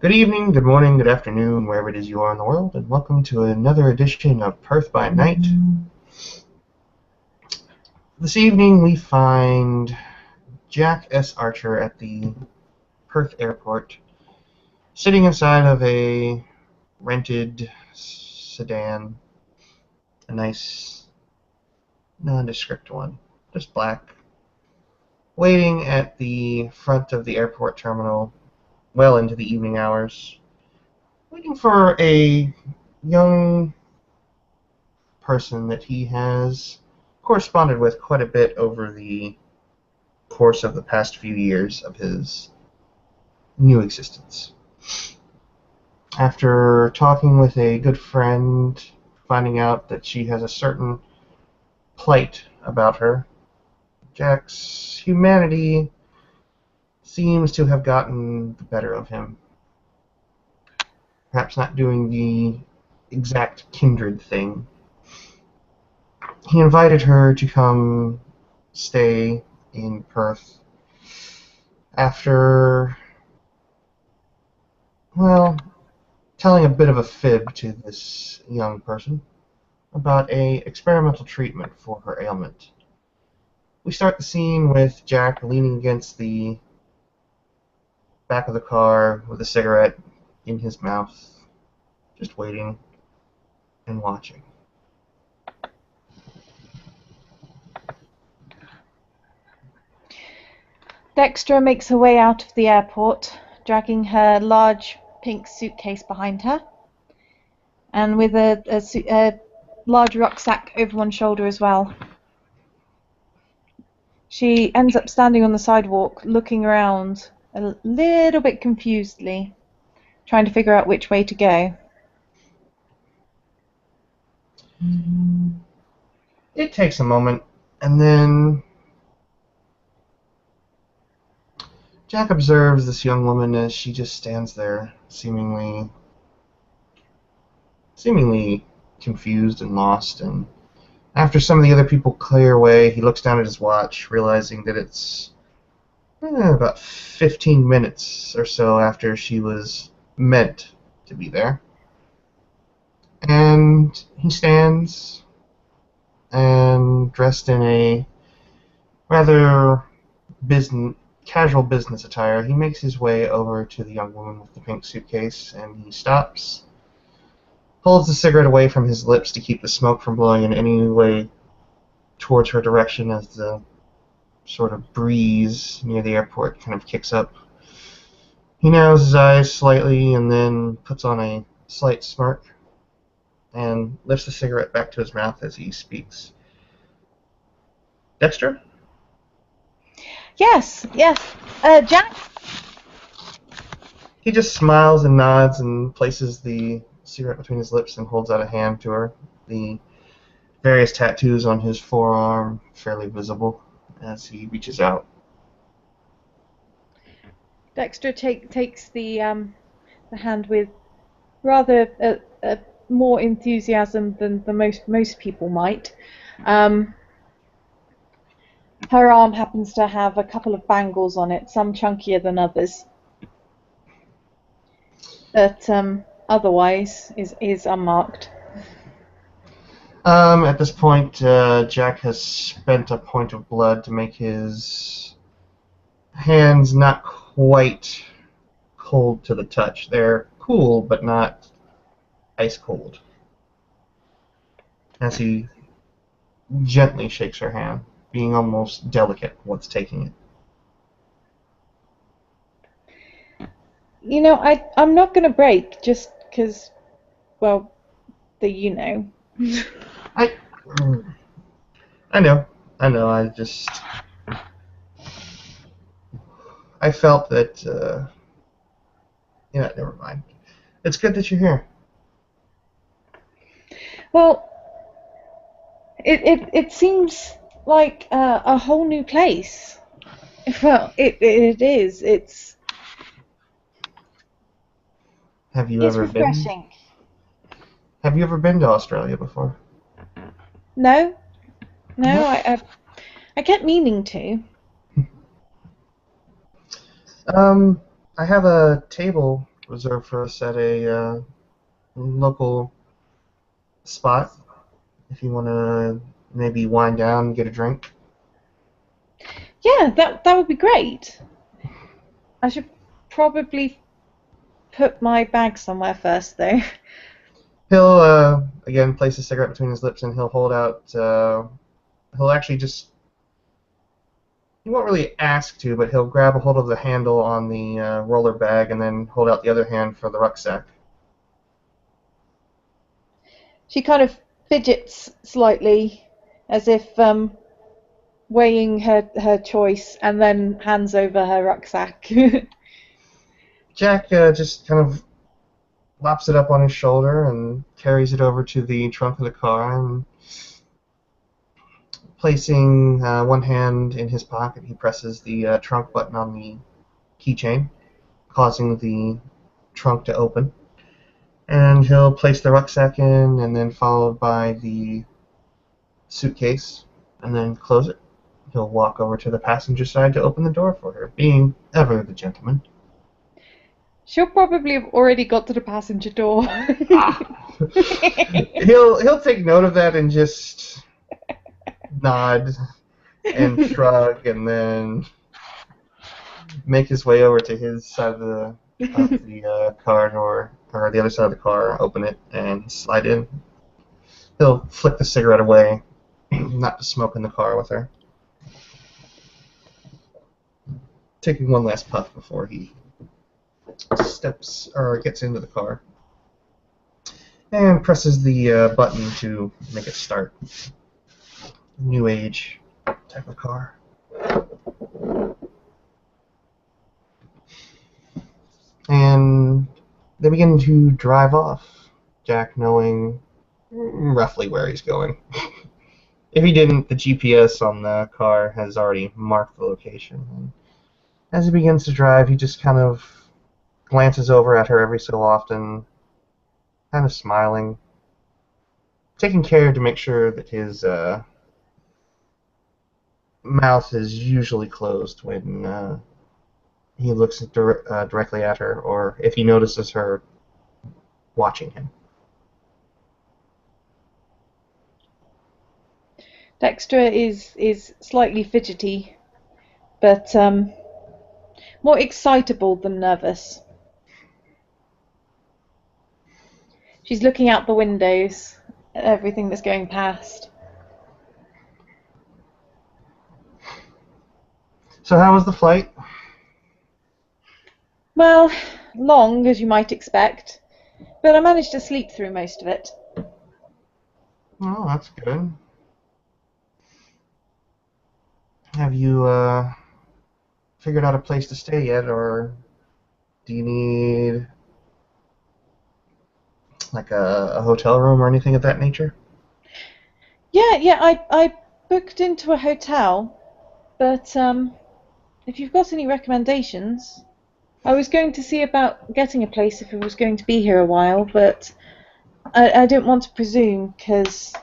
Good evening, good morning, good afternoon, wherever it is you are in the world, and welcome to another edition of Perth by Night. This evening we find Jack S. Archer at the Perth airport, sitting inside of a rented sedan, a nice, nondescript one, just black, waiting at the front of the airport terminal well into the evening hours, waiting for a young person that he has corresponded with quite a bit over the course of the past few years of his new existence. After talking with a good friend, finding out that she has a certain plight about her, Jack's humanity seems to have gotten the better of him. Perhaps not doing the exact kindred thing. He invited her to come stay in Perth after, well, telling a bit of a fib to this young person about a experimental treatment for her ailment. We start the scene with Jack leaning against the back of the car with a cigarette in his mouth, just waiting and watching. Dextra makes her way out of the airport, dragging her large pink suitcase behind her, and with a large rucksack over one shoulder as well. She ends up standing on the sidewalk, looking around a little bit confusedly, trying to figure out which way to go. It takes a moment, and then Jack observes this young woman as she just stands there, seemingly confused and lost. And after some of the other people clear away, he looks down at his watch, realizing that it's about 15 minutes or so after she was meant to be there. And he stands and, dressed in a rather casual business attire, he makes his way over to the young woman with the pink suitcase, and he stops, pulls the cigarette away from his lips to keep the smoke from blowing in any way towards her direction as the sort of breeze near the airport kind of kicks up. He narrows his eyes slightly and then puts on a slight smirk and lifts the cigarette back to his mouth as he speaks. Dextra? Yes, yes. Jack? He just smiles and nods and places the cigarette between his lips and holds out a hand to her. The various tattoos on his forearm fairly visible as he reaches out. Dextra takes the hand with rather more enthusiasm than most people might. Her arm happens to have a couple of bangles on it, some chunkier than others, but otherwise is unmarked. At this point, Jack has spent a point of blood to make his hands not quite cold to the touch. They're cool, but not ice cold. As he gently shakes her hand, being almost delicate once taking it. You know, I'm not going to break just because, well, I, I know, I just, I felt that, never mind. It's good that you're here. Well, it seems like a whole new place. Well, it is. Have you It's ever been? refreshing. Have you ever been to Australia before? No, no, No. I kept meaning to. Um, I have a table reserved for us at a local spot. If you want to maybe wind down and get a drink. Yeah, that would be great. I should probably put my bag somewhere first, though. He'll again place a cigarette between his lips and he'll hold out. He'll actually just. He won't really ask to, but he'll grab a hold of the handle on the roller bag and then hold out the other hand for the rucksack. She kind of fidgets slightly, as if weighing her choice, and then hands over her rucksack. Jack just kind of lops it up on his shoulder and carries it over to the trunk of the car and placing one hand in his pocket, he presses the trunk button on the keychain, causing the trunk to open. And he'll place the rucksack in, and then followed by the suitcase, and then close it. He'll walk over to the passenger side to open the door for her, being ever the gentleman. She'll probably have already got to the passenger door. Ah. He'll take note of that and just nod and shrug, and then make his way over to his side of the car door, or the other side of the car, open it, and slide in. He'll flick the cigarette away, not to smoke in the car with her. Taking one last puff before he steps or gets into the car. And presses the button to make it start. New age type of car. And they begin to drive off, Jack knowing roughly where he's going. If he didn't, the GPS on the car has already marked the location. And as he begins to drive, he just kind of glances over at her every so often, kind of smiling, taking care to make sure that his mouth is usually closed when he looks directly at her, or if he notices her watching him. Dextra is slightly fidgety, but more excitable than nervous. She's looking out the windows at everything that's going past. So how was the flight? Well, long, as you might expect, but I managed to sleep through most of it. Oh, that's good. Have you figured out a place to stay yet, or do you need like a hotel room or anything of that nature? Yeah, I booked into a hotel, but if you've got any recommendations, I was going to see about getting a place if I was going to be here a while, but I don't want to presume because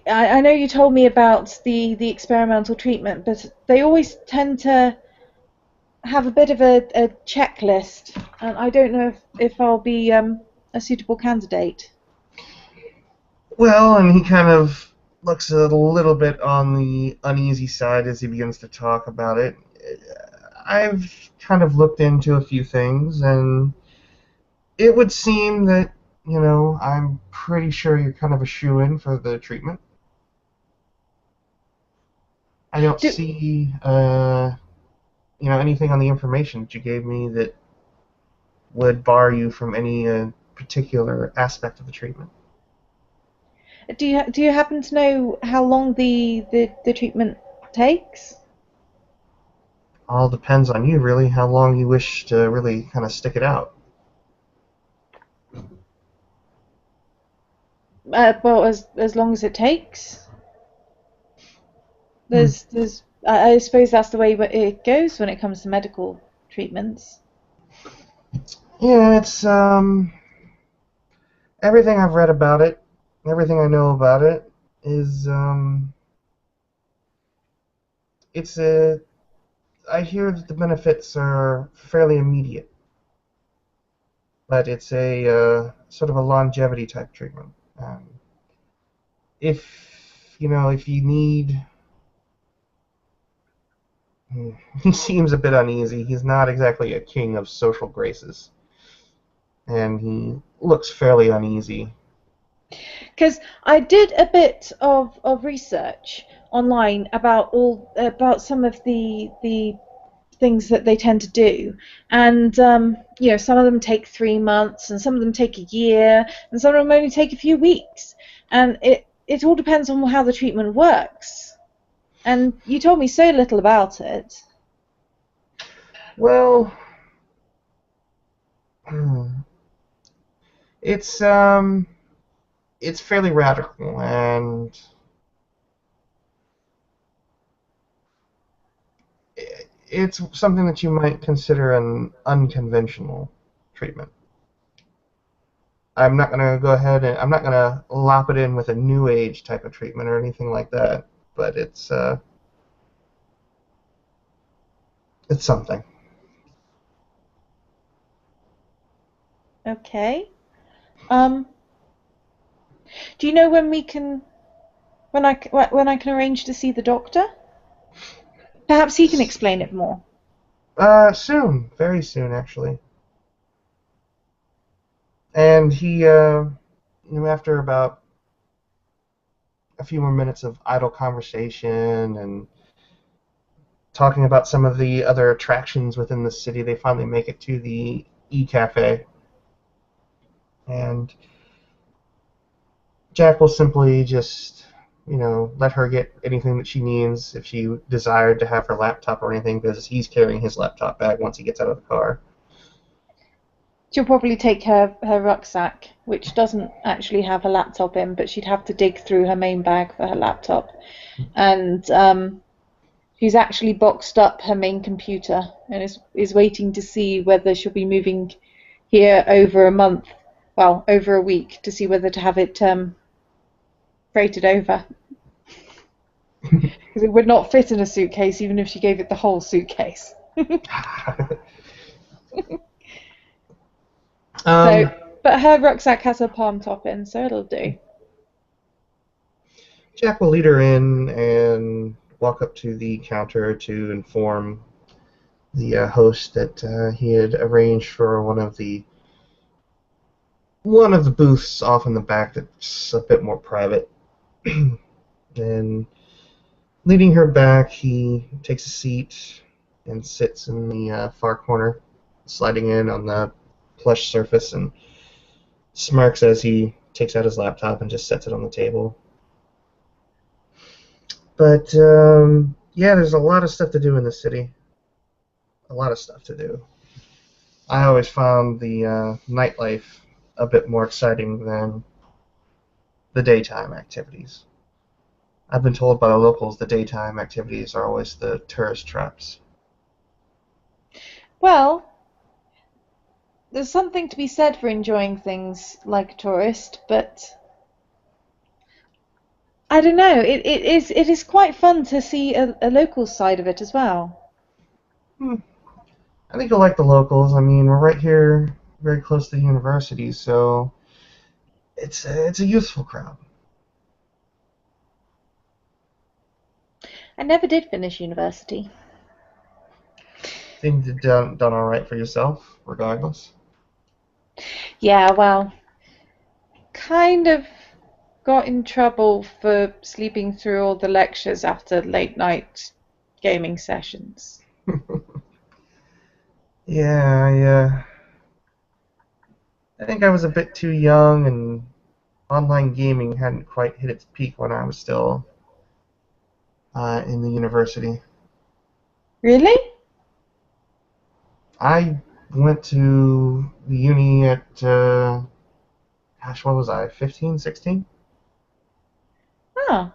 I know you told me about the experimental treatment, but they always tend to have a bit of a checklist, and I don't know if I'll be a suitable candidate. Well, and he kind of looks a little bit on the uneasy side as he begins to talk about it. I've kind of looked into a few things, and it would seem that, I'm pretty sure you're kind of a shoo-in for the treatment. I don't Do, see, anything on the information that you gave me that would bar you from any particular aspect of the treatment. do you happen to know how long the treatment takes? All depends on you, really, how long you wish to really kind of stick it out. Well, as long as it takes. Hmm. I suppose that's the way it goes when it comes to medical treatments. Yeah, it's everything I've read about it, everything I know about it is it's I hear that the benefits are fairly immediate, but it's a sort of a longevity type treatment. If you need, he seems a bit uneasy. He's not exactly a king of social graces, and he looks fairly uneasy. Because I did a bit of research online about some of the things that they tend to do, and some of them take 3 months, and some of them take a year, and some of them only take a few weeks, and it all depends on how the treatment works. And you told me so little about it. Well, it's it's fairly radical, and it's something that you might consider an unconventional treatment. I'm not going to go ahead and I'm not going to lop it in with a new age type of treatment or anything like that, but it's something. Okay. Um, do you know when I can arrange to see the doctor? Perhaps he can explain it more. Soon, very soon actually. And he, after about a few more minutes of idle conversation and talking about some of the other attractions within the city, they finally make it to the E-Cafe. And Jack will simply just, let her get anything that she needs if she desired to have her laptop or anything, because he's carrying his laptop bag once he gets out of the car. She'll probably take her rucksack, which doesn't actually have her laptop in, but she'd have to dig through her main bag for her laptop. And she's actually boxed up her main computer and is waiting to see whether she'll be moving here over a month, well, over a week, to see whether to have it freighted over. Because it would not fit in a suitcase even if she gave it the whole suitcase. um, But her rucksack has her palm top in, so it'll do. Jack will lead her in and walk up to the counter to inform the host that he had arranged for one of the booths off in the back that's a bit more private. And leading her back, he takes a seat and sits in the far corner, sliding in on the plush surface, and smirks as he takes out his laptop and just sets it on the table. But yeah, there's a lot of stuff to do in the city. A lot of stuff to do. I always found the nightlife a bit more exciting than the daytime activities. I've been told by the locals the daytime activities are always the tourist traps. Well, there's something to be said for enjoying things like a tourist, but I don't know. It is quite fun to see a local side of it as well. Hmm. I think you'll like the locals. I mean, we're right here, very close to the university, so it's a youthful crowd. I never did finish university. Think you've done all right for yourself, regardless. Yeah, well, kind of got in trouble for sleeping through all the lectures after late night gaming sessions. Yeah, I think I was a bit too young, and online gaming hadn't quite hit its peak when I was still in the university. Really? I went to the uni at, gosh, what was I, 15, 16? Oh,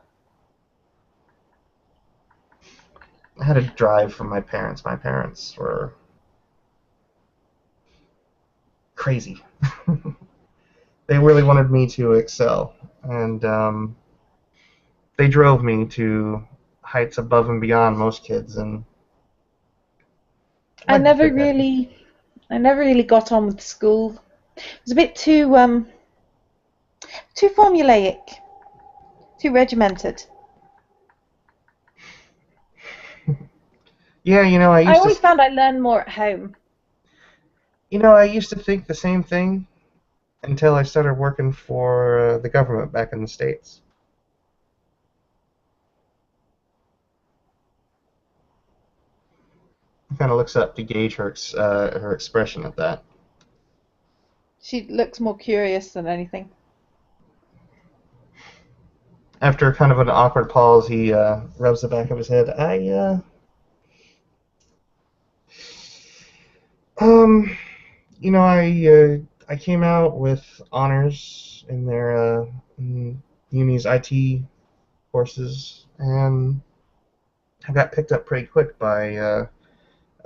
I had a drive from my parents. My parents were crazy. They really wanted me to excel, and they drove me to heights above and beyond most kids, and I I'd be never quick at it. really, I never really got on with school. It was a bit too formulaic, too regimented. Yeah, I always found I learned more at home. I used to think the same thing until I started working for the government back in the States. Kind of looks up to gauge her expression at that. She looks more curious than anything. After kind of an awkward pause, he rubs the back of his head. Um, I came out with honors in their in uni's IT courses, and I got picked up pretty quick by a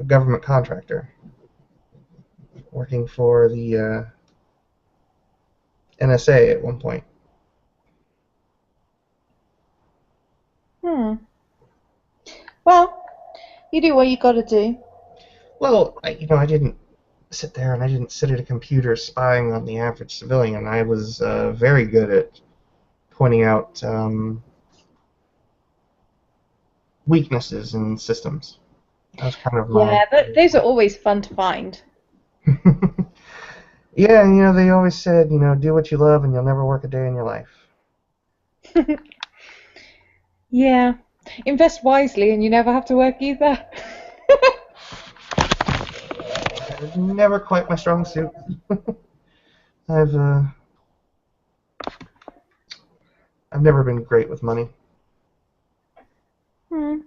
government contractor working for the NSA at one point. Hmm. Well, you do what you got to do. Well, I didn't sit there and I didn't sit at a computer spying on the average civilian. I was very good at pointing out weaknesses in systems. That was kind of my. Yeah, those are always fun to find. Yeah, and they always said, do what you love and you'll never work a day in your life. Yeah. Invest wisely and you never have to work either. It was never quite my strong suit. I've uh, I've never been great with money, Hmm.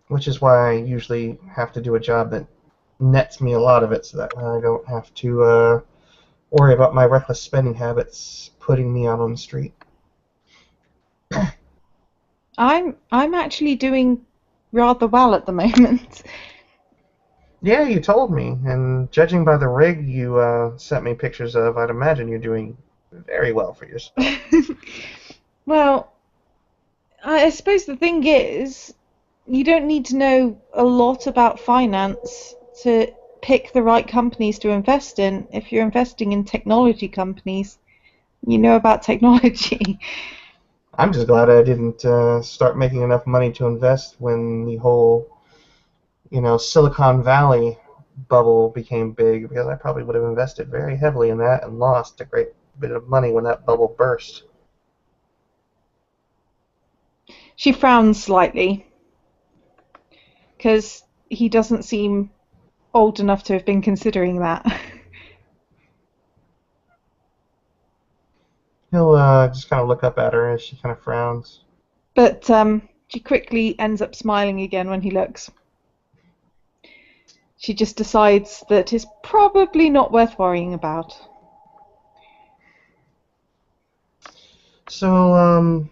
which is why I usually have to do a job that nets me a lot of it, so that I don't have to worry about my reckless spending habits putting me out on the street. I'm actually doing rather well at the moment. Yeah, you told me, and judging by the rig you sent me pictures of, I'd imagine you're doing very well for yourself. Well, I suppose the thing is, you don't need to know a lot about finance to pick the right companies to invest in. If you're investing in technology companies, you know about technology. I'm just glad I didn't start making enough money to invest when the whole, Silicon Valley bubble became big, because I probably would have invested very heavily in that and lost a great bit of money when that bubble burst. She frowns slightly because he doesn't seem old enough to have been considering that. He'll just kind of look up at her as she kind of frowns. But she quickly ends up smiling again when he looks. She just decides that it's probably not worth worrying about. So,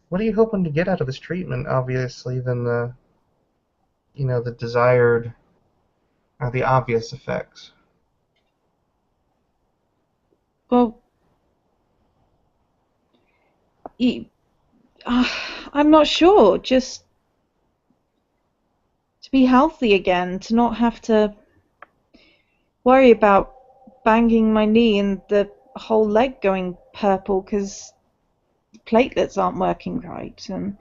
what are you hoping to get out of this treatment, obviously, than the desired or the obvious effects? Well, he, uh, I'm not sure. Just to be healthy again, to not have to worry about banging my knee and the whole leg going purple because platelets aren't working right. And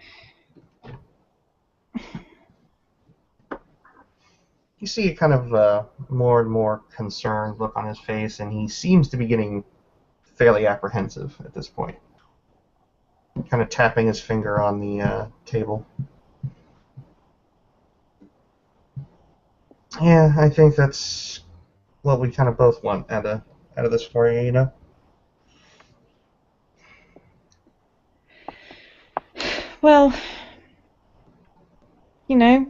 You see a kind of more and more concerned look on his face, and he seems to be getting fairly apprehensive at this point. Kind of tapping his finger on the table. Yeah, I think that's what we kind of both want out of this for you. well, you know,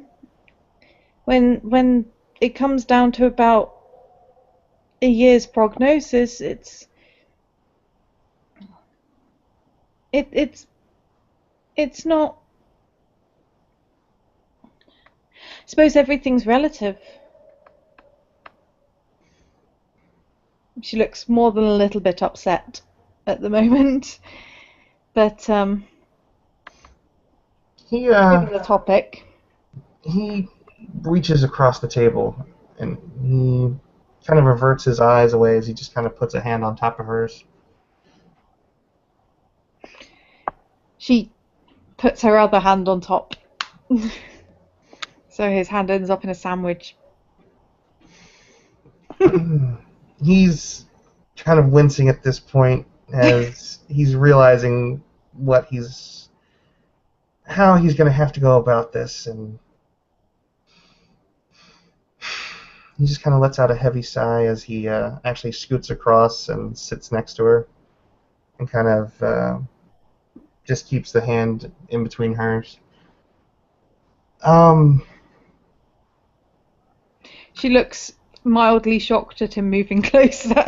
when it comes down to about a year's prognosis, it's not. I suppose everything's relative. She looks more than a little bit upset at the moment, but He uh given the topic, he reaches across the table and he kind of averts his eyes away as he just kind of puts a hand on top of hers. She puts her other hand on top. So his hand ends up in a sandwich. He's kind of wincing at this point as he's realizing what he's how he's going to have to go about this, and he just kind of lets out a heavy sigh as he actually scoots across and sits next to her and kind of just keeps the hand in between hers. Um, She looks mildly shocked at him moving closer.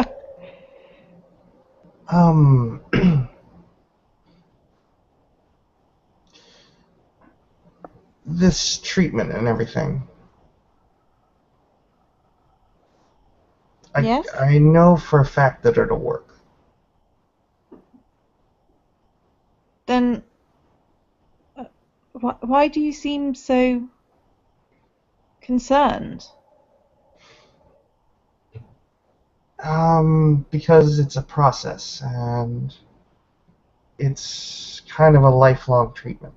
um, this treatment and everything. Yes? I know for a fact that it'll work. Then why do you seem so concerned? Because it's a process and it's kind of a lifelong treatment.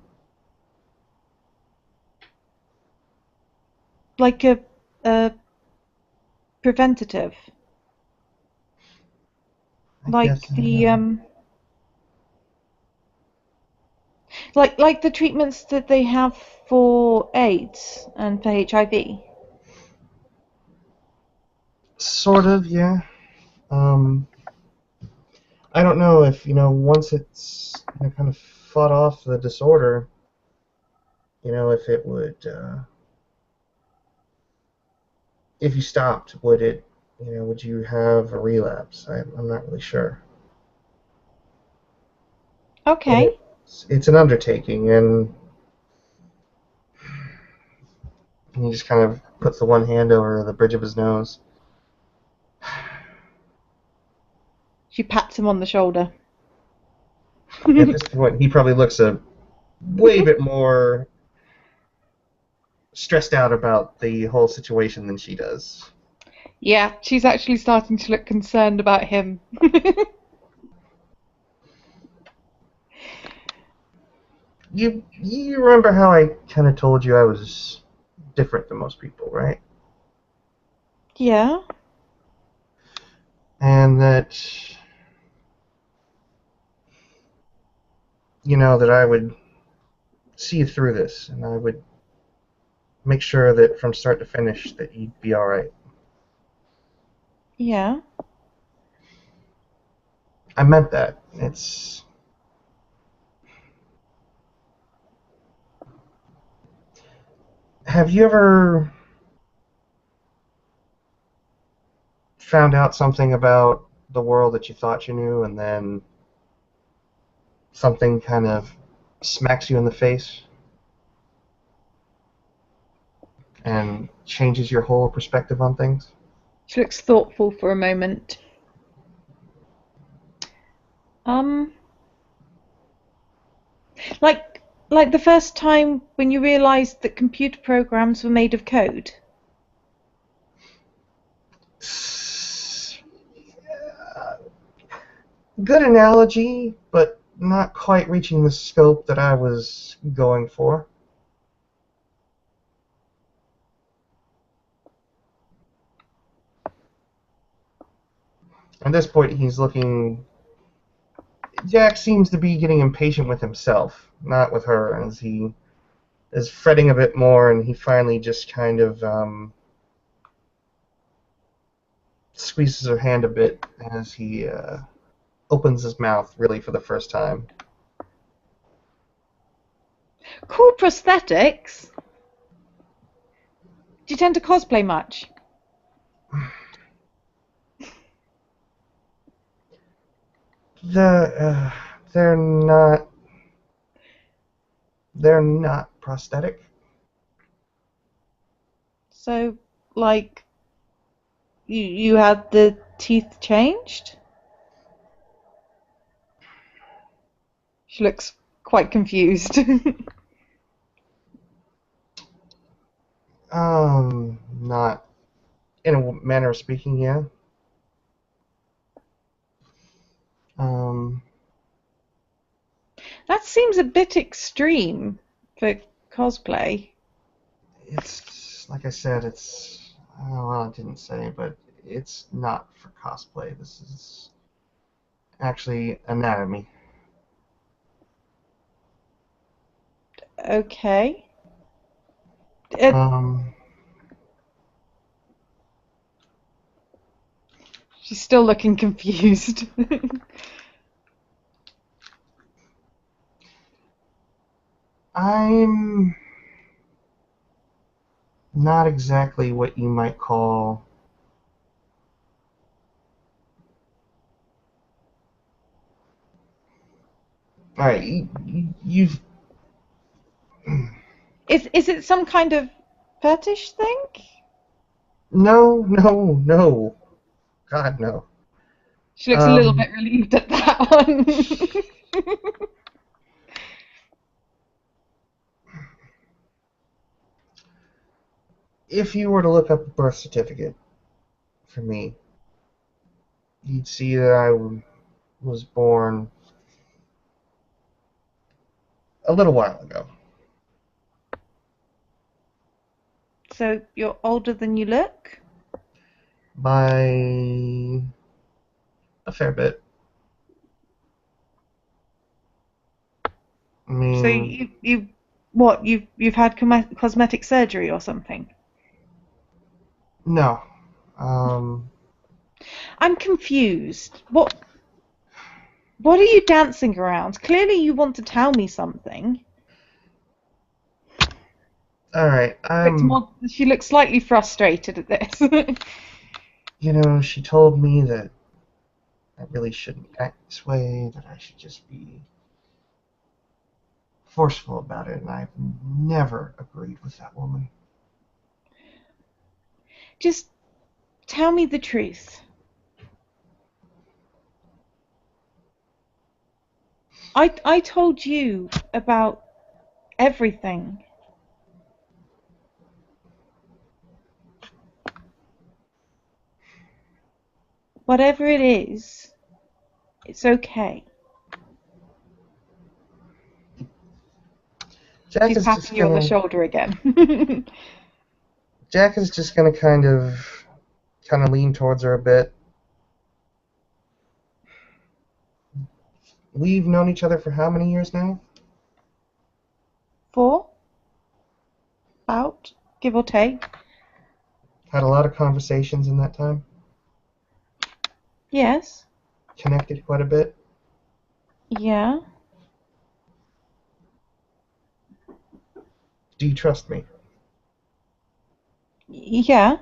Like a preventative? I Like guess. like the treatments that they have for AIDS and for HIV? Sort of, yeah. Um, I don't know if once it's kind of fought off the disorder, if it would, if you stopped, would it, would you have a relapse? I'm not really sure. But Okay. it's an undertaking, and he just kind of puts the one hand over the bridge of his nose. She pats him on the shoulder. At this point, he probably looks a way bit more stressed out about the whole situation than she does. Yeah, she's actually starting to look concerned about him. You remember how I kind of told you I was different than most people, right? Yeah. And that that I would see you through this, and I would make sure that from start to finish that you'd be all right. Yeah. I meant that. It's Have you ever found out something about the world that you thought you knew, and then something kind of smacks you in the face and changes your whole perspective on things? She looks thoughtful for a moment. Um, like the first time when you realized that computer programs were made of code. Good analogy, but not quite reaching the scope that I was going for. At this point, he's looking. Jack seems to be getting impatient with himself, not with her, as he is fretting a bit more, and he finally just kind of squeezes her hand a bit as he opens his mouth, really for the first time. Cool prosthetics. Do you tend to cosplay much? The they're not they're not prosthetic. So, like, you had the teeth changed? She looks quite confused. Not in a manner of speaking, yeah. Um, That seems a bit extreme for cosplay. it's like I said, it's well, I didn't say, but it's not for cosplay. This is actually anatomy. Okay. Uh, Um, she's still looking confused. I'm not exactly what you might call. All right, you've Is it some kind of fetish thing? no, no, no. God, no. She looks a little Um, bit relieved at that one. if you were to look up a birth certificate for me, you'd see that I was born a little while ago. So you're older than you look? By a fair bit. I So mean, you've had cosmetic surgery or something? no. Um, I'm confused. What are you dancing around? Clearly you want to tell me something. all right. She looks slightly frustrated at this. She told me that I really shouldn't act this way, that I should just be forceful about it, and I've never agreed with that woman. Just tell me the truth. I told you about everything. Whatever it is, it's okay. Jack She's is just patting you on the gonna shoulder again. Jack is just gonna kind of lean towards her a bit. We've known each other for how many years now? 4, about, give or take. Had a lot of conversations in that time. Yes. Connected quite a bit. Yeah. Do you trust me? Yeah.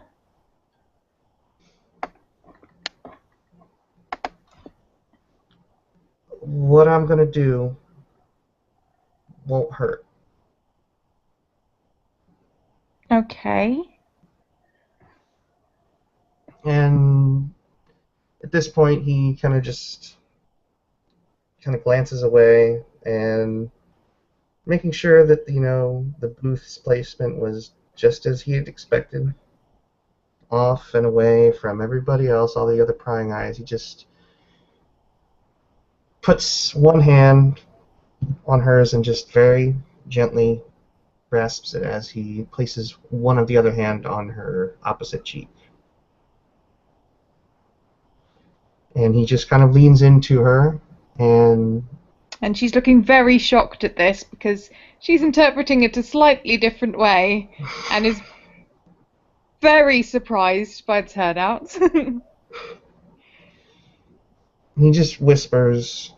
What I'm gonna do won't hurt. Okay. And at this point, he kind of glances away and making sure that the booth's placement was just as he had expected, off and away from everybody else, all the other prying eyes. He just puts one hand on hers and just very gently grasps it as he places one of the other hand on her opposite cheek. And he just kind of leans into her and And she's looking very shocked at this because she's interpreting it a slightly different way and is very surprised by the turnout. he just whispers,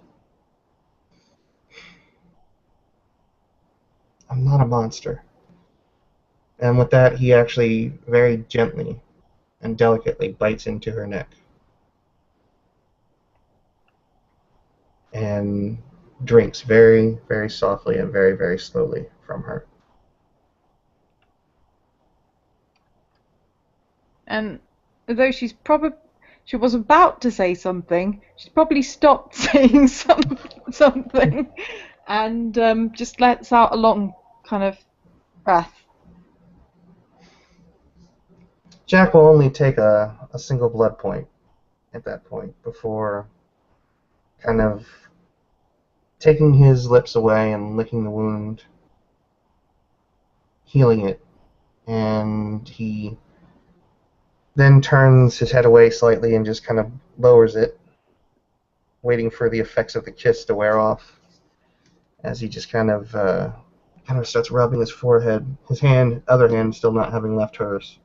"I'm not a monster." And with that, he actually very gently and delicately bites into her neck and drinks very, very softly and very, very slowly from her. And although she was about to say something, she's probably stopped saying something and just lets out a long kind of breath. Jack will only take a single blood point at that point before kind of taking his lips away and licking the wound, healing it, and he then turns his head away slightly and just kind of lowers it, waiting for the effects of the kiss to wear off, as he just kind of starts rubbing his forehead, his other hand still not having left hers.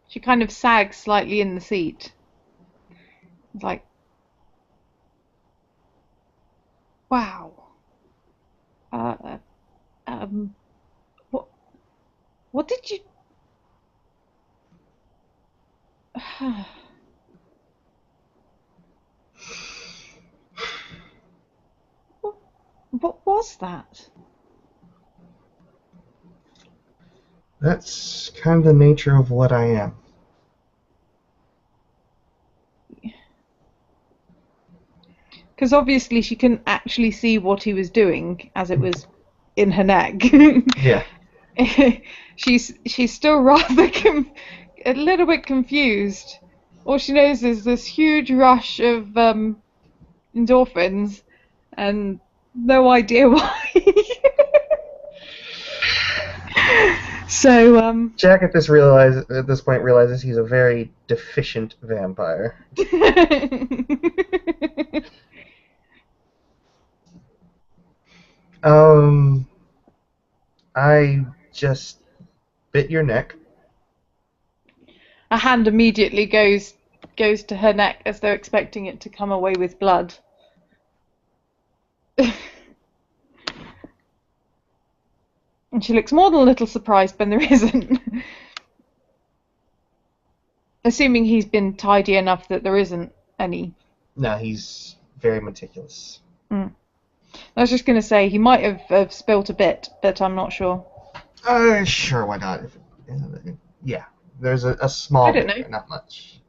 She kind of sags slightly in the seat. It's like, wow. Uh, um, what did you? What was that? That's kind of the nature of what I am. Because obviously she couldn't actually see what he was doing as it was in her neck. Yeah. She's still rather a little bit confused. All she knows is this huge rush of endorphins and no idea why. So Jack at this point realizes he's a very deficient vampire. I just bit your neck. a hand immediately goes to her neck as though expecting it to come away with blood. And she looks more than a little surprised when there isn't. Assuming he's been tidy enough that there isn't any. No, he's very meticulous. I was just going to say, he might have spilt a bit, but I'm not sure. Sure, why not? Yeah, there's a small I don't bit know. there, not much.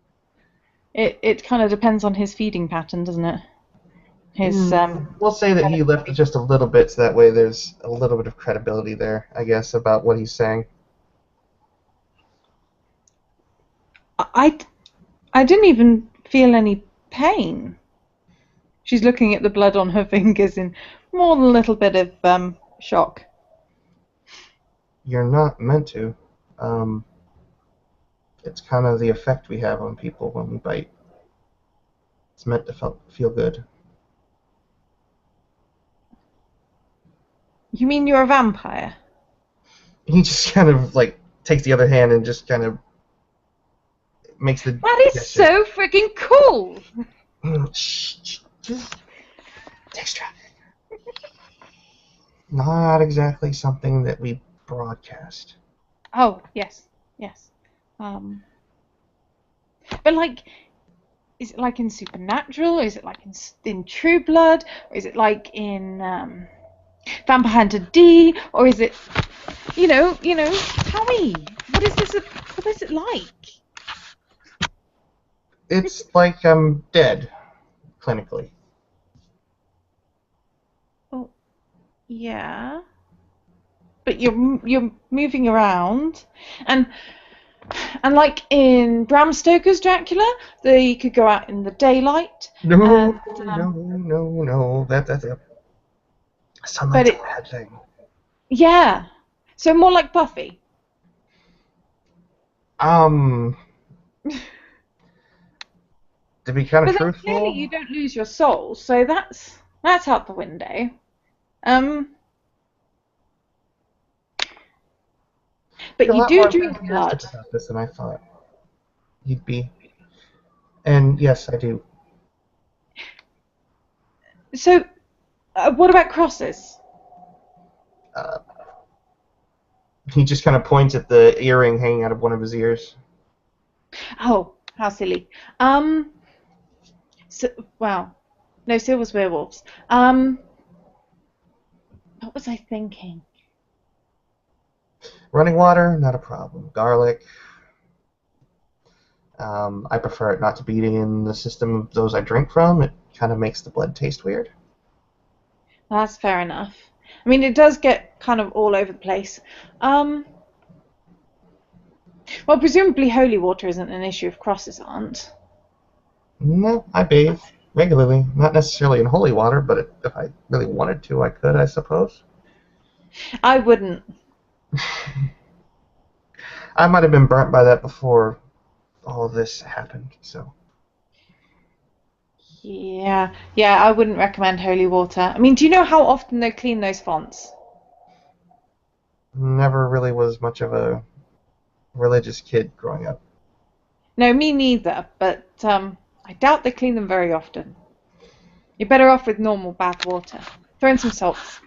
It kind of depends on his feeding pattern, doesn't it? We'll say that he left just a little bit, so that way there's a little bit of credibility there, I guess, about what he's saying. I didn't even feel any pain. She's looking at the blood on her fingers in more than a little bit of shock. You're not meant to. It's kind of the effect we have on people when we bite. It's meant to feel good. You mean you're a vampire? He just kind of takes the other hand and just kind of makes the. That is so freaking cool! Shh, Dextra. Not exactly something that we broadcast. Oh, yes. But is it like in Supernatural? Is it like in True Blood? Or is it like in Vampire Hunter D? Or is it, tell me, what is it like? It's like I'm dead, clinically. Oh, yeah. But you're moving around, and like in Bram Stoker's Dracula, they could go out in the daylight. No. That's a sunlight's a bad thing. Yeah. So more like Buffy. To be kind of But then truthful. clearly you don't lose your soul, so that's out the window. But you do drink blood. About this than I thought you'd be. And yes, I do. So, what about crosses? He just kind of points at the earring hanging out of one of his ears. Oh, how silly. Wow. No, Silver's werewolves. What was I thinking? Running water, not a problem. Garlic. I prefer it not to be in the system of those I drink from. It kind of makes the blood taste weird. That's fair enough. I mean, it does get kind of all over the place. Well, presumably holy water isn't an issue if crosses aren't. No, I bathe regularly. Not necessarily in holy water, but if I really wanted to, I could, I suppose. I wouldn't. I might have been burnt by that before all of this happened, so Yeah, yeah, I wouldn't recommend holy water. I mean, do you know how often they clean those fonts? never really was much of a religious kid growing up. No, me neither, but I doubt they clean them very often. You're better off with normal bath water. Throw in some salts.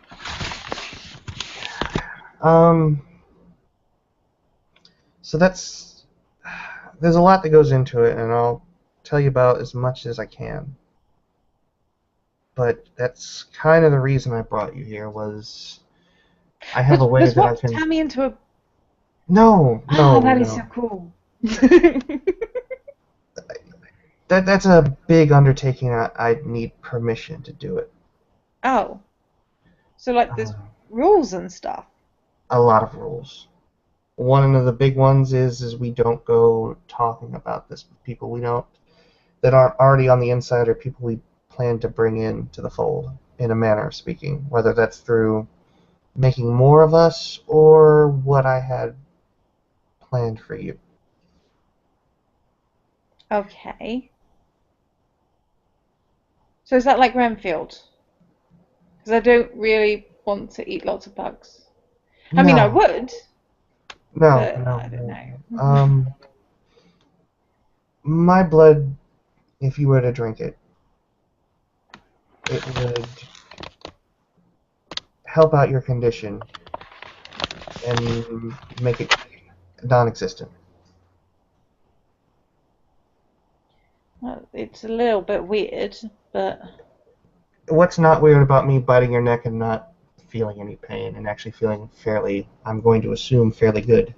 Um, so there's a lot that goes into it, and I'll tell you about as much as I can. But that's kind of the reason I brought you here was I have a way Does that I what can. turn me into a... No, Oh, no, that is so no. cool. That's a big undertaking. I need permission to do it. Oh, so like there's Uh, rules and stuff. a lot of rules. One of the big ones is we don't go talking about this with people we don't that aren't already on the inside or people we plan to bring in to the fold in a manner of speaking, whether that's through making more of us or what I had planned for you. Okay. So is that like Renfield? Because I don't really want to eat lots of bugs. I mean, I No, would, no, but no, I don't no, no. know. My blood, if you were to drink it, it would help out your condition and make it non-existent. Well, it's a little bit weird, but What's not weird about me biting your neck and not feeling any pain and actually feeling fairly, I'm going to assume, fairly good?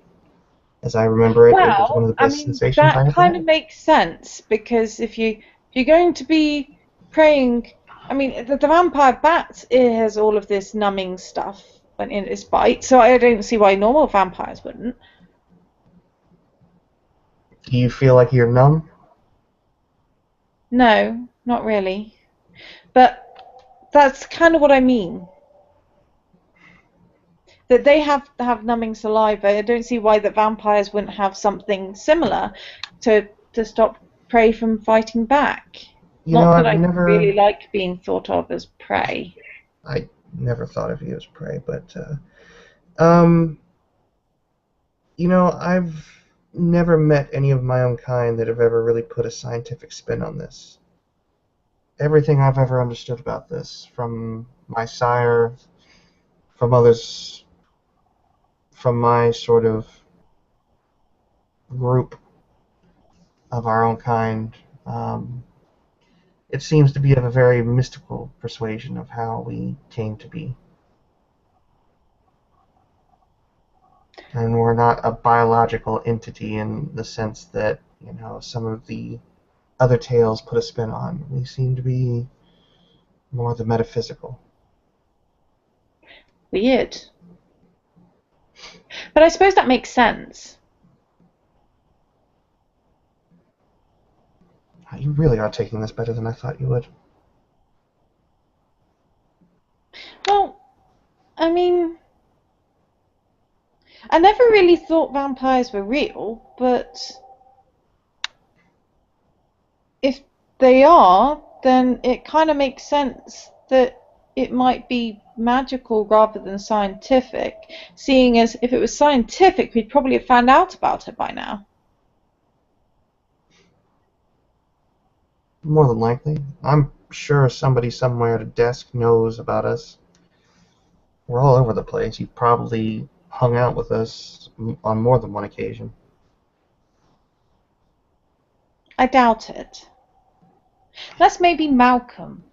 As I remember it, it was one of well, the I best mean sensations I that ever kind of had. makes sense because if you're going to be praying, I mean the vampire bat it has all of this numbing stuff when in its bite, so I don't see why normal vampires wouldn't. Do you feel like you're numb? No, not really. But that's kind of what I mean. That they have numbing saliva. I don't see why the vampires wouldn't have something similar to stop prey from fighting back. You know, Not that I really like being thought of as prey. I never thought of you as prey, but, um, I've never met any of my own kind that have ever really put a scientific spin on this. Everything I've ever understood about this, from my sire, from others, from my sort of group of our own kind, um, it seems to be of a very mystical persuasion of how we came to be. And we're not a biological entity in the sense that, some of the other tales put a spin on. We seem to be more the metaphysical. Weird. But I suppose that makes sense. You really are taking this better than I thought you would. Well, I mean, I never really thought vampires were real, but if they are, then it kind of makes sense that it might be magical rather than scientific, seeing as if it was scientific, we'd probably have found out about it by now. More than likely. I'm sure somebody somewhere at a desk knows about us. We're all over the place. You've probably hung out with us on more than one occasion. I doubt it. Unless maybe Malcolm.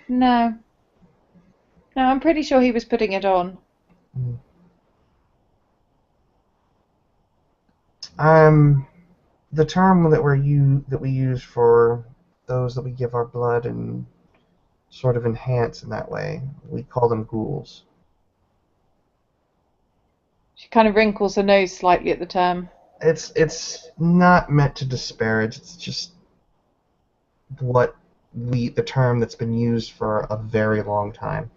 No. No, I'm pretty sure he was putting it on. Um, the term that we use for those that we give our blood and sort of enhance in that way, we call them ghouls. She kind of wrinkles her nose slightly at the term. It's not meant to disparage. It's just the term that's been used for a very long time,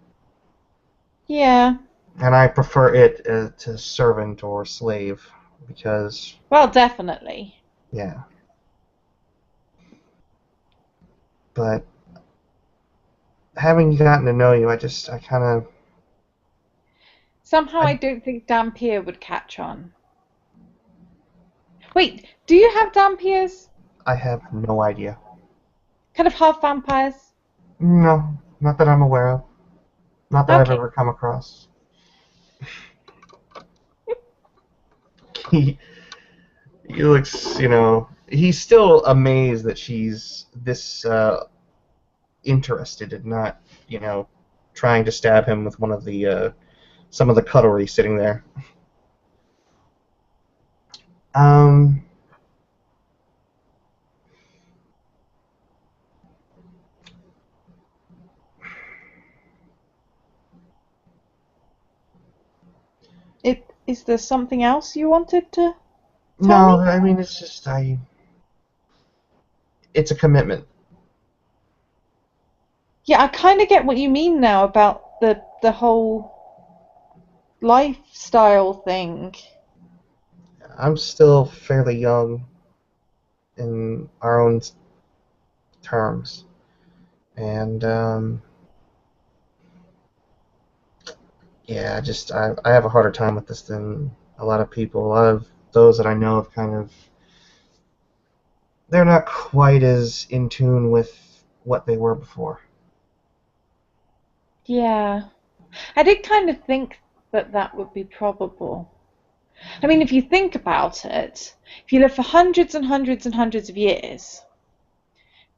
Yeah. and I prefer it to servant or slave because Well, definitely. yeah. But having gotten to know you, I kind of Somehow I I don't think Dampier would catch on. Wait, do you have Dampiers? I have no idea. Kind of half vampires? No, not that I'm aware of. Not that I've Okay. ever come across. He he looks, he's still amazed that she's this interested and not, trying to stab him with one of the some of the cutlery sitting there. Um, Is there something else you wanted to tell no, me? I mean it's a commitment. Yeah, I kind of get what you mean now about the whole lifestyle thing. I'm still fairly young in our own terms, and yeah, I have a harder time with this than a lot of people. A lot of those that I know have kind of they're not quite as in tune with what they were before. Yeah. I did kind of think that that would be probable. I mean, if you think about it, if you live for hundreds and hundreds and hundreds of years,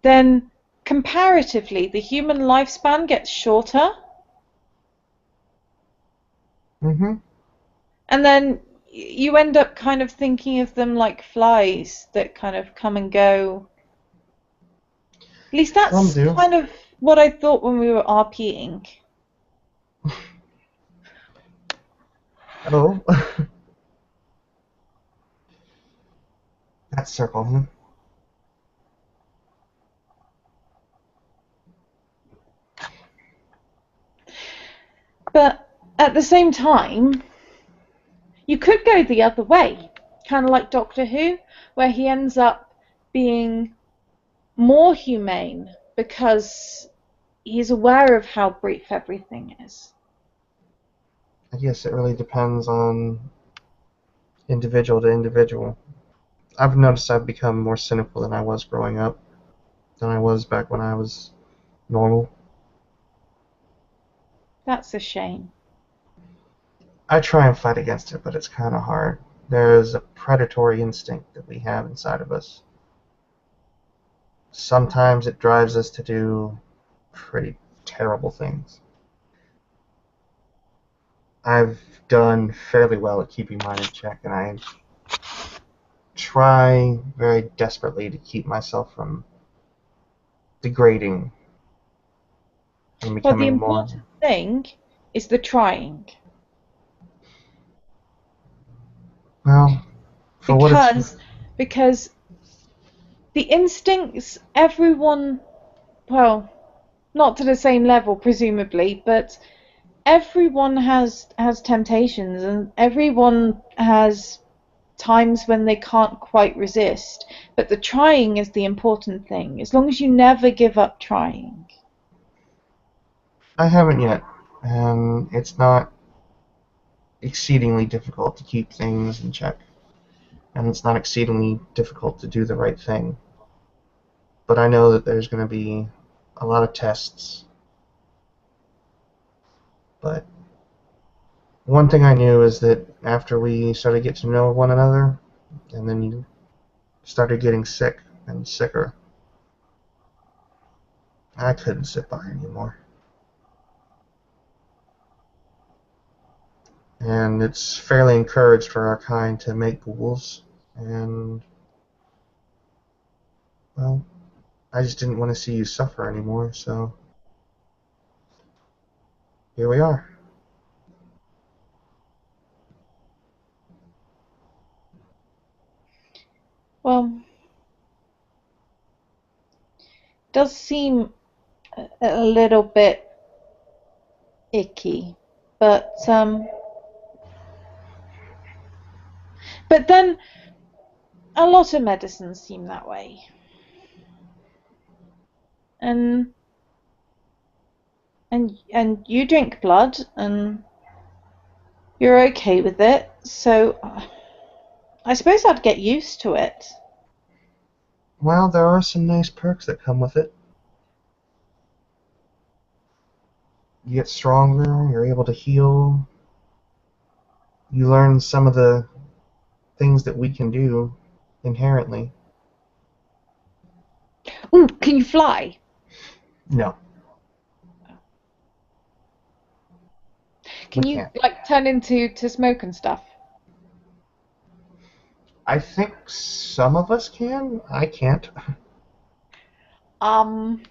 then comparatively the human lifespan gets shorter, Mm-hmm. and then you end up kind of thinking of them like flies that kind of come and go. At least Some that's do. kind of what I thought when we were RPing. Oh, that circle, huh? But at the same time, you could go the other way, kind of like Doctor Who, where he ends up being more humane because he's aware of how brief everything is. I guess it really depends on individual to individual. I've noticed I've become more cynical than I was growing up, than I was back when I was normal. That's a shame. I try and fight against it, but it's kind of hard. There's a predatory instinct that we have inside of us. Sometimes it drives us to do pretty terrible things. I've done fairly well at keeping mine in check, and I try very desperately to keep myself from degrading and Well, the becoming more. important thing is the trying. Well, for what it's. Because because the instincts everyone, well, not to the same level presumably, but everyone has temptations and everyone has times when they can't quite resist, but the trying is the important thing, as long as you never give up trying. I haven't yet, and it's not exceedingly difficult to keep things in check, and it's not exceedingly difficult to do the right thing. But I know that there's going to be a lot of tests. But one thing I knew is that after we started getting to know one another, and then you started getting sick and sicker, I couldn't sit by anymore. And it's fairly encouraged for our kind to make ghouls, and, well, I just didn't want to see you suffer anymore, so here we are. Well, does seem a little bit icky, but then a lot of medicines seem that way, and and you drink blood, and you're okay with it, so I suppose I'd get used to it. Well, there are some nice perks that come with it. You get stronger, you're able to heal, you learn some of the things that we can do inherently. Ooh, can you fly? No, we Can you can't. like turn into smoke and stuff? I think some of us can. I can't. Um,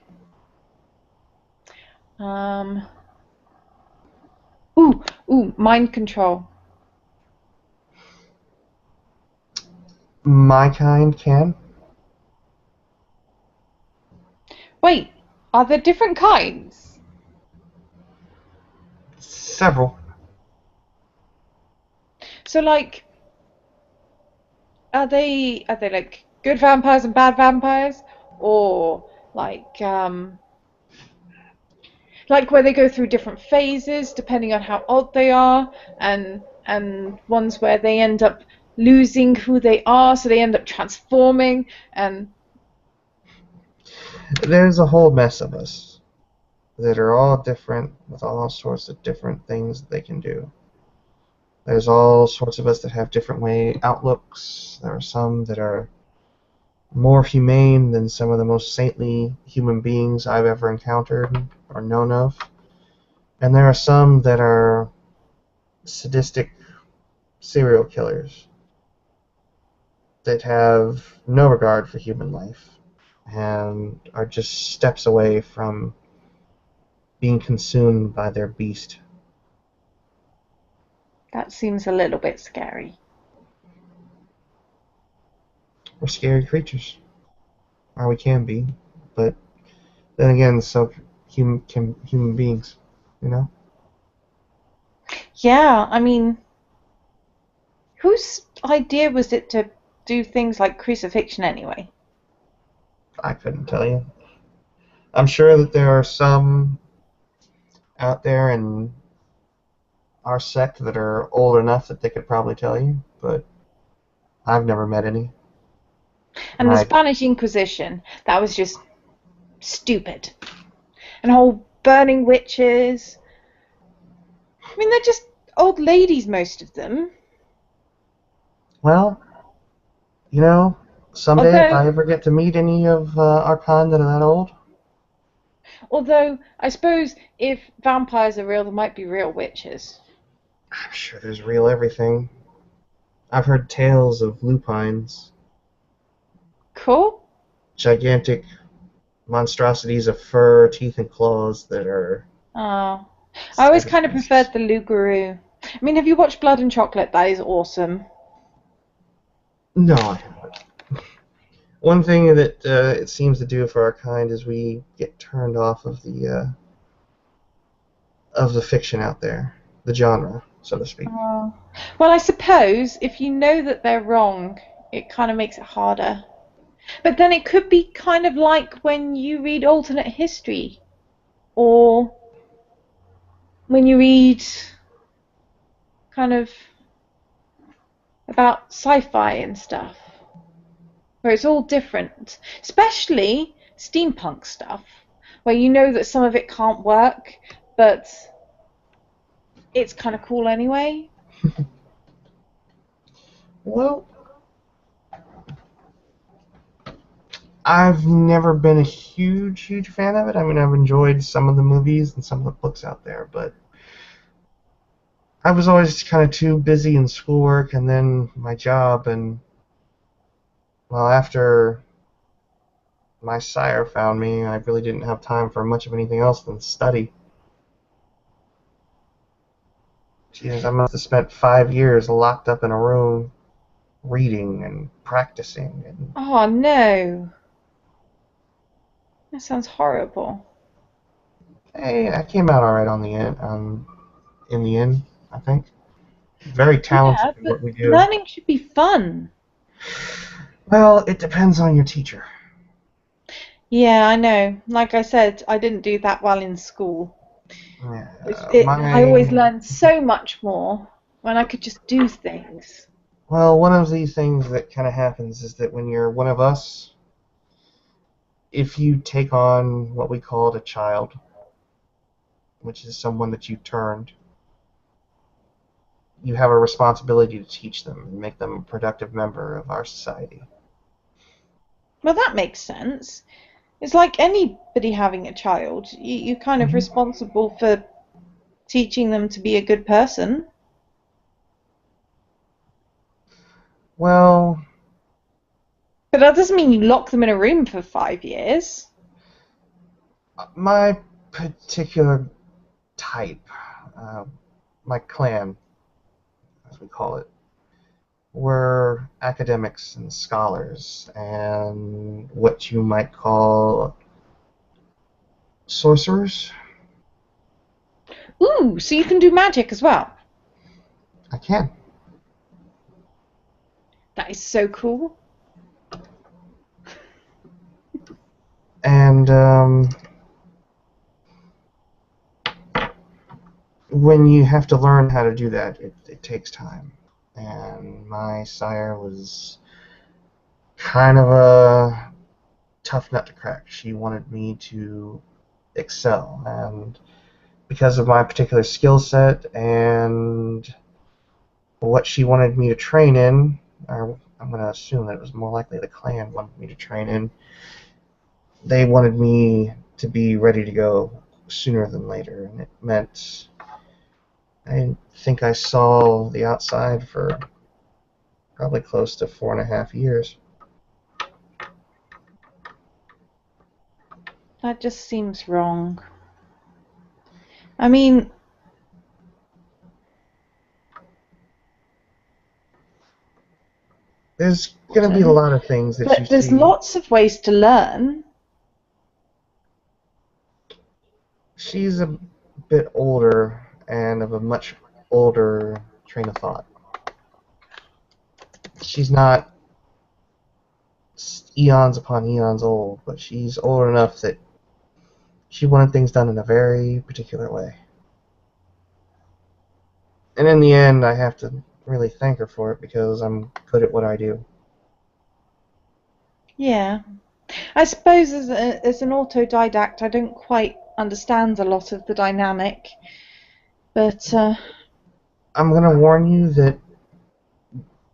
um, ooh, mind control. My kind can. Wait, are there different kinds? Several. So like, are they like good vampires and bad vampires, or like where they go through different phases depending on how old they are, and ones where they end up losing who they are, so they end up transforming, and There's a whole mess of us that are all different with all sorts of different things that they can do. There's all sorts of us that have different way outlooks. There are some that are more humane than some of the most saintly human beings I've ever encountered or known of. And there are some that are sadistic serial killers that have no regard for human life and are just steps away from being consumed by their beast. that seems a little bit scary. We're scary creatures, or we can be, but then again, so human beings, you know? Yeah, I mean, whose idea was it to do things like crucifixion anyway? I couldn't tell you. I'm sure that there are some out there in our sect that are old enough that they could probably tell you, but I've never met any. And And the I, Spanish Inquisition, that was just stupid. And whole burning witches. I mean, they're just old ladies, most of them. well, you know, someday if Although, I ever get to meet any of our kind that are that old, although I suppose if vampires are real, there might be real witches. I'm sure there's real everything. I've heard tales of lupines, Cool. gigantic monstrosities of fur, teeth, and claws that are Oh, I always savage kind of beasts. preferred the Lugaroo. I mean, have you watched Blood and Chocolate? That is awesome. No, I haven't. One thing that it seems to do for our kind is we get turned off of the fiction out there, the genre, so to speak. Oh. Well, I suppose if you know that they're wrong, it kind of makes it harder. But then it could be kind of like when you read alternate history, or when you read kind of about sci-fi and stuff, where it's all different, especially steampunk stuff, where you know that some of it can't work, but it's kind of cool anyway. Well, I've never been a huge fan of it. I mean, I've enjoyed some of the movies and some of the books out there, but I was always kind of too busy in schoolwork and then my job. And, well, after my sire found me, I really didn't have time for much of anything else than study. Jeez, I must have spent 5 years locked up in a room reading and practicing. And Oh no, that sounds horrible. hey, I came out all right on the end. In the end, I think very talented Yeah, in but what we do. learning should be fun. Well, it depends on your teacher. Yeah, I know. Like I said, I didn't do that well in school. I always My learned so much more when I could just do things. Well, one of the things that kind of happens is that when you're one of us, if you take on what we called a child, which is someone that you turned, you have a responsibility to teach them and make them a productive member of our society. Well, that makes sense. It's like anybody having a child. You're kind of hmm responsible for teaching them to be a good person. Well, But that doesn't mean you lock them in a room for 5 years. my particular type, uh, my clan, as we call it, were academics and scholars and what you might call sorcerers. Ooh, so you can do magic as well. I can. That is so cool. And when you have to learn how to do that, it takes time. And my sire was kind of a tough nut to crack. She wanted me to excel, and because of my particular skill set and what she wanted me to train in, or I'm going to assume that it was more likely the clan wanted me to train in, they wanted me to be ready to go sooner than later, and it meant I think I saw the outside for probably close to 4.5 years. That just seems wrong. I mean, There's going to be a lot of things that you but there's see. lots of ways to learn. She's a bit older and of a much older train of thought. She's not eons upon eons old, but she's old enough that she wanted things done in a very particular way. And in the end, I have to really thank her for it because I'm good at what I do. Yeah. I suppose as an autodidact, I don't quite understand a lot of the dynamic, but I'm going to warn you that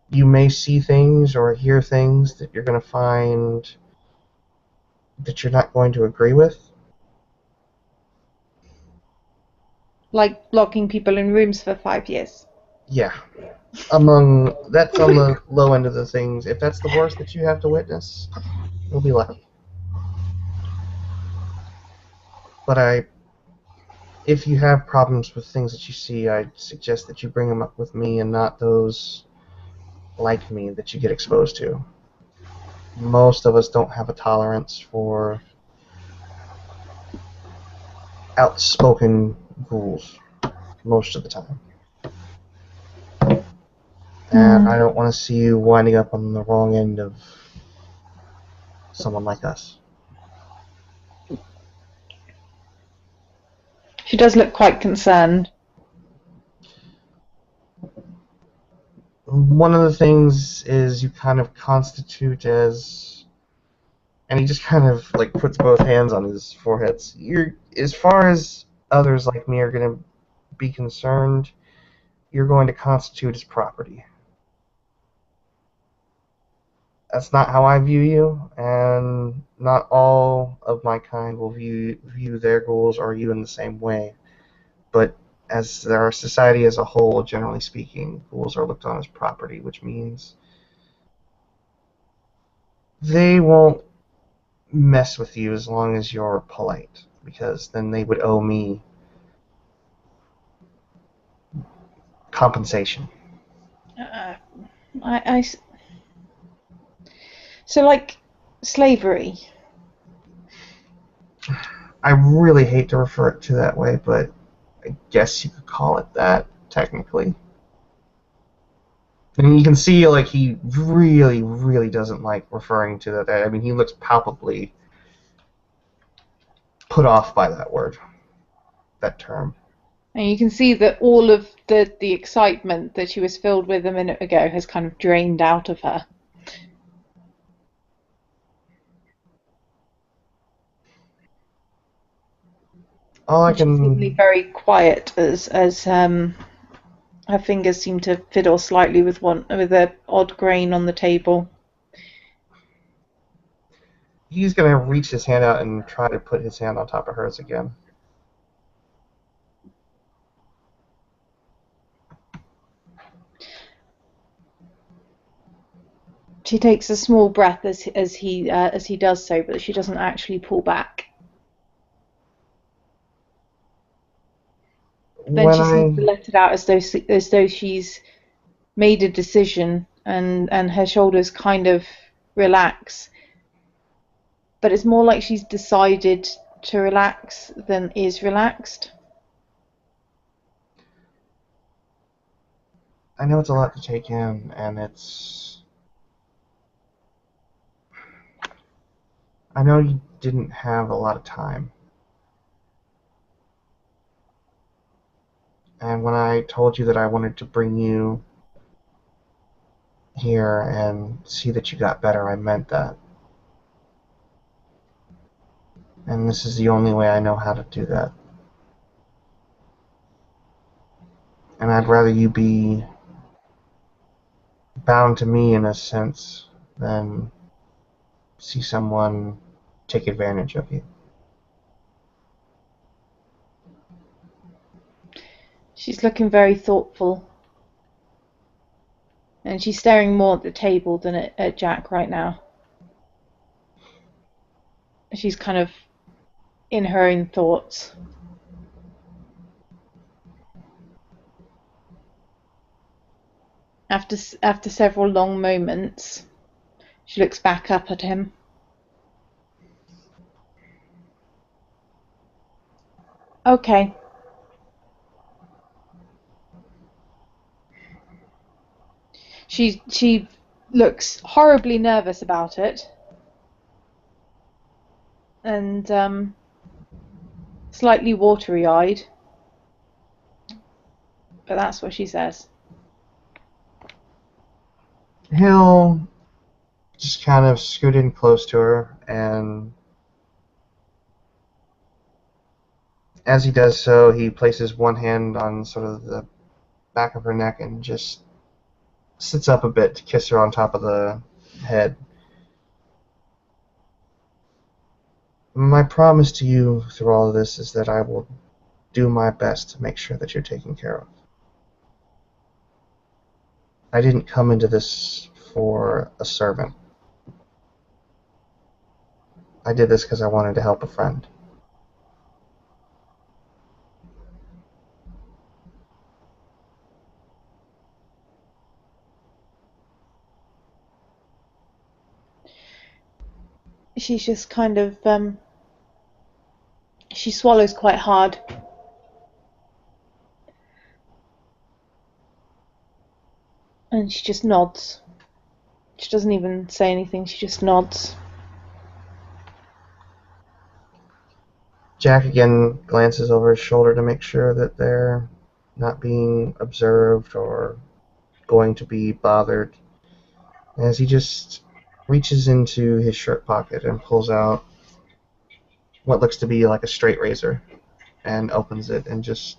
you may see things or hear things that you're going to find that you're not going to agree with. like locking people in rooms for 5 years. Yeah, that's on the low end of the things. If that's the worst that you have to witness, you'll be lucky. But if you have problems with things that you see, I suggest that you bring them up with me and not those like me that you get exposed to. Most of us don't have a tolerance for outspoken ghouls most of the time. And Hmm. I don't want to see you winding up on the wrong end of someone like us. She does look quite concerned. One of the things is you kind of constitute as, and he just kind of like puts both hands on his foreheads. You're, as far as others like me are going to be concerned, you're going to constitute as property. That's not how I view you, and not all of my kind will view their goals or you in the same way. But as our society as a whole, generally speaking, ghouls are looked on as property, which means they won't mess with you as long as you're polite, because then they would owe me compensation. Uh, I, I, So, like, slavery. I really hate to refer it to that way, but I guess you could call it that, technically. And you can see, like, he really, really doesn't like referring to that. I mean, he looks palpably put off by that word, that term. And you can see that all of the excitement that she was filled with a minute ago has kind of drained out of her. All I And she's suddenly can... very quiet as her fingers seem to fiddle slightly with a odd grain on the table. He's going to reach his hand out and try to put his hand on top of hers again. She takes a small breath as he does so, but she doesn't actually pull back. Then When she seems to I... let it out as though she's made a decision, and her shoulders kind of relax. But it's more like she's decided to relax than is relaxed. I know it's a lot to take in, and it's... I know you didn't have a lot of time. And when I told you that I wanted to bring you here and see that you got better, I meant that. And this is the only way I know how to do that. And I'd rather you be bound to me in a sense than see someone take advantage of you. She's looking very thoughtful, and she's staring more at the table than at Jack right now. She's kind of in her own thoughts. After several long moments, she looks back up at him. Okay. She looks horribly nervous about it, and slightly watery-eyed, but that's what she says. He'll just kind of scoot in close to her, and as he does so, he places one hand on sort of the back of her neck and just sits up a bit to kiss her on top of the head. My promise to you through all of this is that I will do my best to make sure that you're taken care of. I didn't come into this for a servant. I did this because I wanted to help a friend. She's just kind of she swallows quite hard. And she just nods. She doesn't even say anything, she just nods. Jack again glances over his shoulder to make sure that they're not being observed or going to be bothered, as he just reaches into his shirt pocket and pulls out what looks to be like a straight razor and opens it and just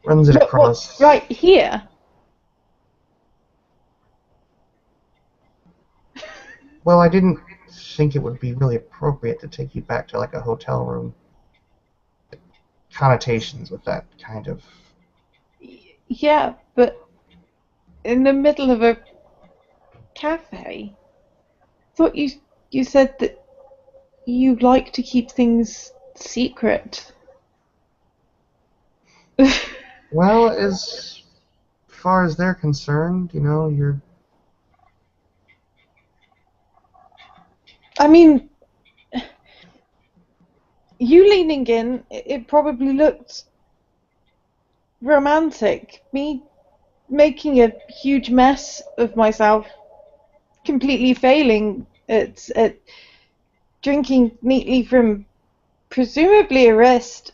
runs it Look, what, across. right here? Well, I didn't think it would be really appropriate to take you back to like a hotel room. Connotations with that kind of... Yeah, but in the middle of a cafe? Thought you said that you like to keep things secret. Well, as far as they're concerned, you know, you're I mean, you leaning in, it probably looked romantic. Me making a huge mess of myself, completely failing at drinking neatly from presumably a wrist,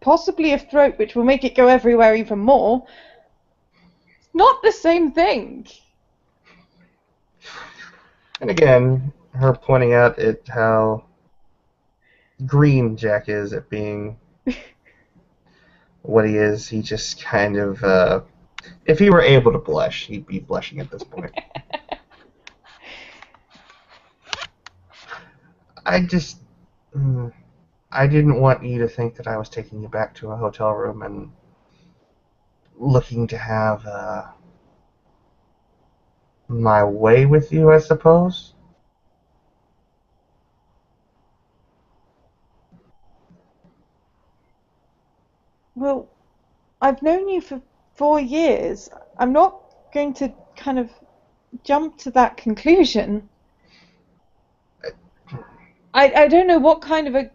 possibly a throat, which will make it go everywhere even more. It's not the same thing. And again, her pointing out at how green Jack is at being what he is. He just kind of, if he were able to blush, he'd be blushing at this point. I just, I didn't want you to think that I was taking you back to a hotel room and looking to have my way with you, I suppose. Well, I've known you for 4 years. I'm not going to kind of jump to that conclusion. I don't know what kind of a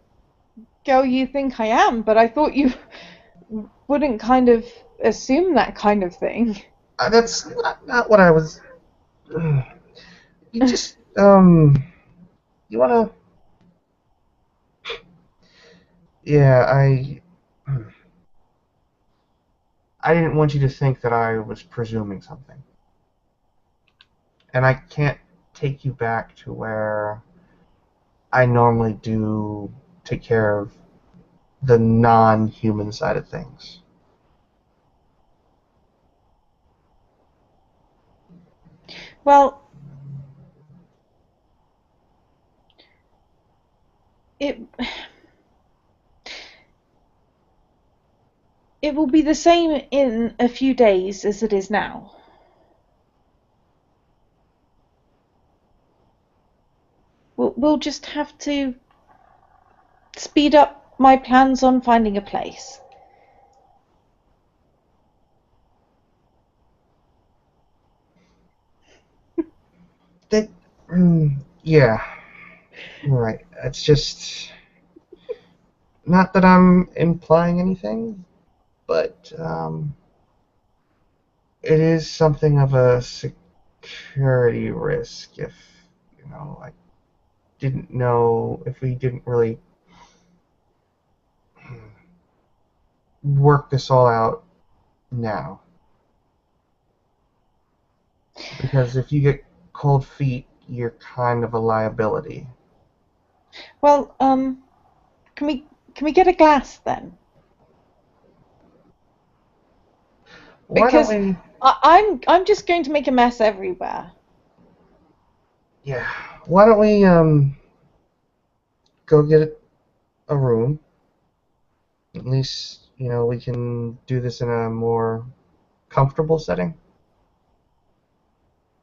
girl you think I am, but I thought you wouldn't kind of assume that kind of thing. That's not what I was. You just, you wanna. Yeah, I didn't want you to think that I was presuming something. And I can't take you back to where I normally do take care of the non-human side of things. Well, it it will be the same in a few days as it is now. We'll just have to speed up my plans on finding a place. That, yeah, right. It's just not that I'm implying anything, but it is something of a security risk if I didn't know if we didn't really work this all out now. Because if you get cold feet, you're kind of a liability. Well, can we get a glass then? Why don't Because we? I'm just going to make a mess everywhere. Yeah. Why don't we go get a room? At least we can do this in a more comfortable setting.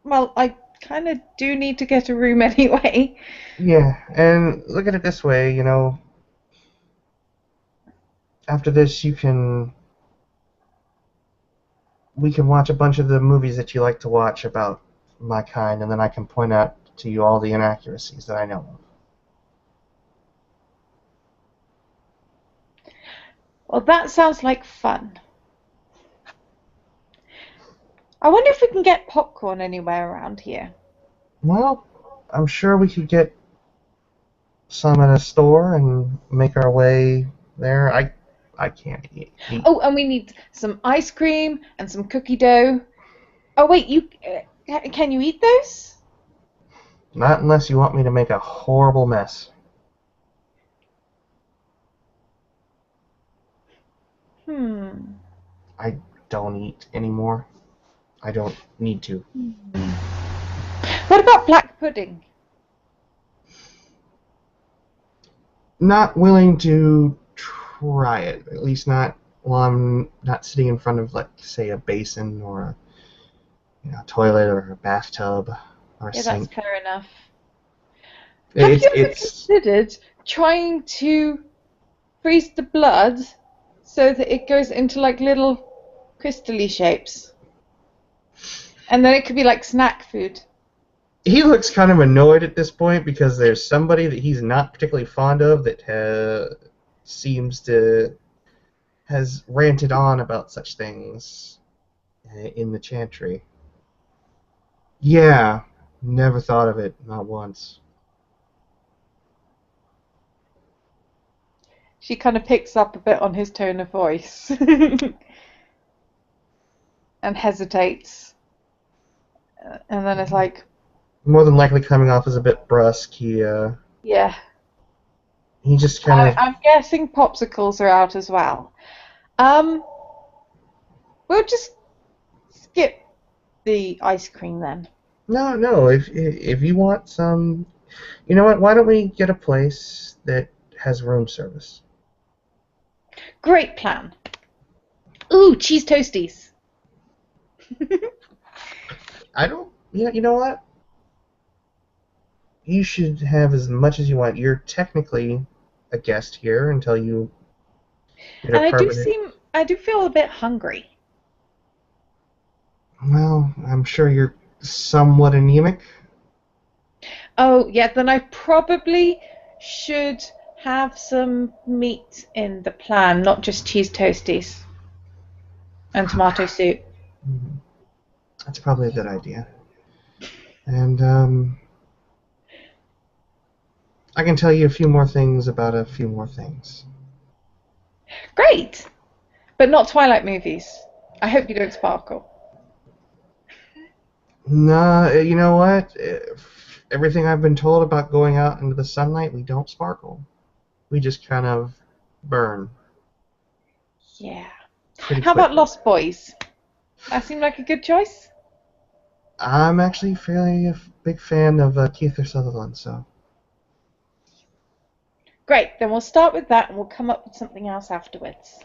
Well, I kind of do need to get a room anyway. Yeah, and look at it this way, after this we can watch a bunch of the movies that you like to watch about my kind, and then I can point out to you all the inaccuracies that I know of. Well, that sounds like fun. I wonder if we can get popcorn anywhere around here. Well, I'm sure we could get some at a store and make our way there. I can't eat. Oh, and we need some ice cream and some cookie dough. Oh, wait, can you eat those? Not unless you want me to make a horrible mess. Hmm. I don't eat anymore. I don't need to. What about black pudding? Not willing to try it. At least not while I'm not sitting in front of, like, say, a basin or a toilet or a bathtub or a Yeah, that's sink. fair enough. Have It's you ever it's considered trying to freeze the blood so that it goes into like little crystally shapes? And then it could be like snack food. he looks kind of annoyed at this point because there's somebody that he's not particularly fond of that seems to has ranted on about such things in the chantry. Yeah, never thought of it, not once. She kind of picks up a bit on his tone of voice and hesitates. And then it's like, More than likely coming off as a bit brusque, yeah. he just kind of... I'm guessing popsicles are out as well. Um, we'll just skip the ice cream then. No, if you want some... You know what, why don't we get a place that has room service? Great plan. Ooh, cheese toasties. I don't... You know what? You should have as much as you want. You're technically a guest here until you get a And permanent... I do feel a bit hungry. Well, I'm sure you're somewhat anemic. Oh, yeah, then I probably should have some meat in the plan, not just cheese toasties and tomato soup. Mhm. That's probably a good idea. And I can tell you a few more things about a few more things. Great! But not Twilight movies. I hope you don't sparkle. Nah, you know what? Everything I've been told about going out into the sunlight, we don't sparkle. We just kind of burn Yeah. pretty How about quickly. Lost Boys? That seemed like a good choice. I'm actually fairly a big fan of Keith Sutherland, so Great, then we'll start with that and we'll come up with something else afterwards.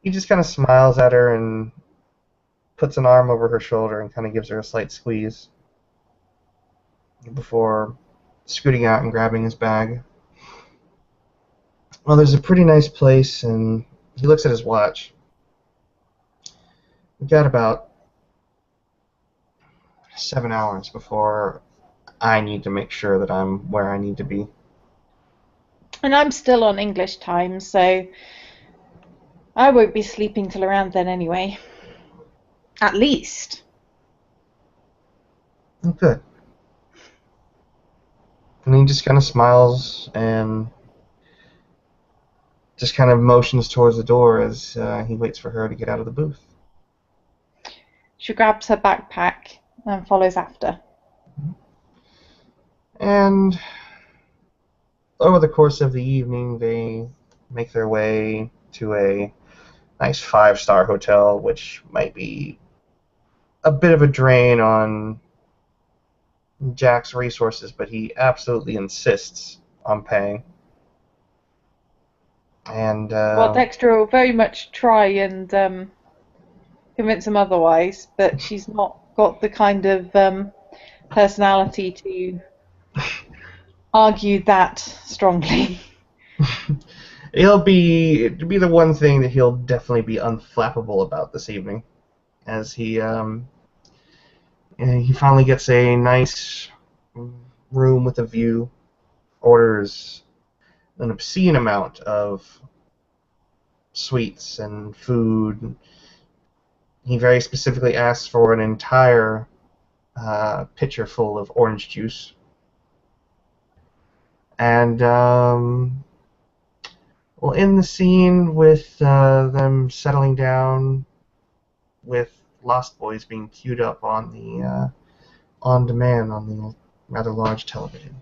he just kind of smiles at her and puts an arm over her shoulder and kind of gives her a slight squeeze before scooting out and grabbing his bag. Well, there's a pretty nice place, and he looks at his watch. We've got about 7 hours before I need to make sure that I'm where I need to be. And I'm still on English time, so I won't be sleeping till around then anyway. At least. Oh, good. And he just kind of smiles and just kind of motions towards the door as he waits for her to get out of the booth. She grabs her backpack and follows after. And over the course of the evening, they make their way to a nice five-star hotel, which might be a bit of a drain on Jack's resources, but he absolutely insists on paying. And Well, Dextra will very much try and convince him otherwise, but she's not got the kind of personality to argue that strongly. it'll be the one thing that he'll definitely be unflappable about this evening, as he finally gets a nice room with a view, orders an obscene amount of sweets and food. He very specifically asks for an entire pitcher full of orange juice. And we'll end the scene with them settling down, with Lost Boys being queued up on the on demand on the rather large television.